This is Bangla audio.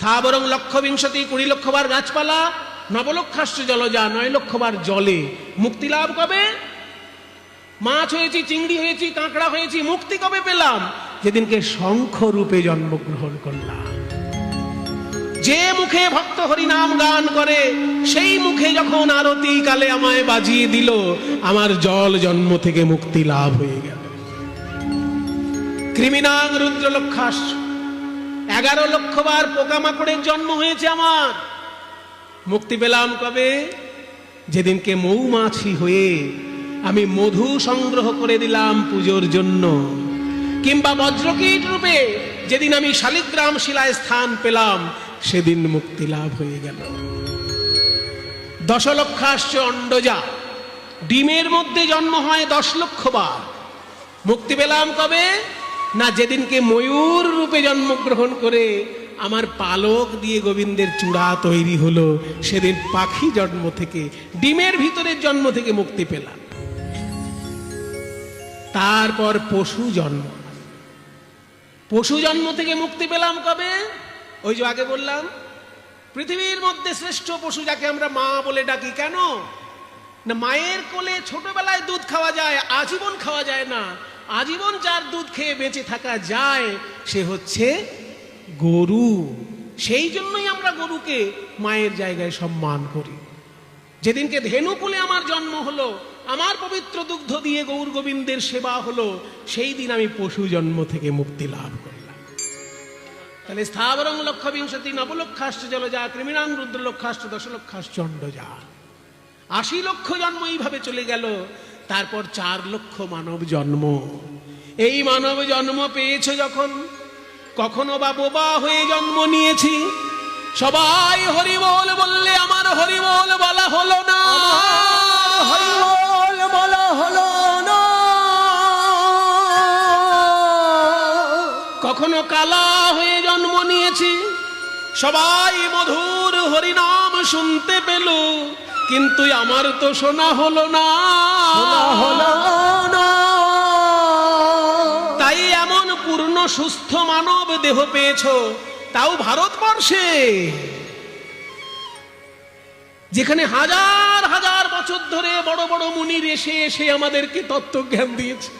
স্থাবরং লক্ষ বিংশতি 20 লক্ষ বার গাছপালা, নবলক্ষাশ্চ জলজা 9 লক্ষ বার জলে। মুক্তি লাভ কবে? মাছ হয়েছি, চিংড়ি হয়েছি, কাঁকড়া হয়েছি, মুক্তি কবে পেলাম? যেদিনকে শঙ্খ রূপে জন্মগ্রহণ করলাম। যে মুখে ভক্ত হরিনাম গান করে সেই মুখে যখন আরতি কালে আমায় বাজিয়ে দিল, আমার জল জন্ম থেকে মুক্তি লাভ হয়ে গেল। কৃমিনাং রুদ্রলক্ষাস 11 লক্ষ বার পোকামাকড়ের জন্ম হয়েছে আমার। মুক্তি পেলাম কবে? যেদিনকে মৌমাছি হয়ে আমি মধু সংগ্রহ করে দিলাম পুজোর জন্য। কিংবা বজ্রকীট রূপে যেদিন আমি শালিগ্রাম শিলায় স্থান পেলাম, সেদিন মুক্তি লাভ হয়ে গেল। 10 লক্ষাশ্চ অণ্ডজা, ডিমের মধ্যে জন্ম হয় 10 লক্ষ বার। মুক্তি পেলাম কবে? না যেদিনকে ময়ূর রূপে জন্মগ্রহণ করে আমার পালক দিয়ে গোবিন্দের চূড়া তৈরি হলো, সেদিন পাখি জন্ম থেকে, ডিমের ভিতরের জন্ম থেকে মুক্তি পেলাম। তারপর পশু জন্ম, পশু জন্ম থেকে মুক্তি পেলাম কবে? ওই যে আগে বললাম, পৃথিবীর মধ্যে শ্রেষ্ঠ পশু যাকে আমরা মা বলে ডাকি, কেন না মায়ের কোলে ছোটবেলায় দুধ খাওয়া যায়, আজীবন খাওয়া যায় না। আজীবন যার দুধ খেয়ে বেঁচে থাকা যায় সে হচ্ছে গরু। সেই জন্যই আমরা গরুকে মায়ের জায়গায় সম্মান করি। যেদিনকে ধেনুকুলে আমার জন্ম হলো, আমার পবিত্র দুগ্ধ দিয়ে গৌর গোবিন্দের সেবা হলো, সেই দিন আমি পশু জন্ম থেকে মুক্তি লাভ করলাম। তাহলে স্থাবরং লক্ষ বিংশতি 9 লক্ষাশ্চ জলজা, কৃমিনাং রুদ্রলক্ষাশ্চ 10 লক্ষাশ্চ অণ্ডজা। 80 লক্ষ জন্ম এইভাবে চলে গেল। তারপর 4 লক্ষ মানব জন্ম। এই মানব জন্ম পেয়েছে যখন, কখনো বা বোবা হয়ে জন্ম নিয়েছি। সবাই হরিবোল বললে আমার হরিবোল বলা হলো না, হরিবোল বলা হলো না। কখনো কালা হয়ে জন্ম নিয়েছি। সবাই মধুর হরিনাম শুনতে পেল, কিন্তু আমার তো শোনা হলো না, শোনা হলো না। তাই এমন পূর্ণ সুস্থ মানব দেহ পেয়েছো, তাও ভারতবর্ষে, যেখানে হাজার হাজার বছর ধরে বড় বড় মুনির এসে এসে আমাদেরকে তত্ত্বজ্ঞান দিয়েছে।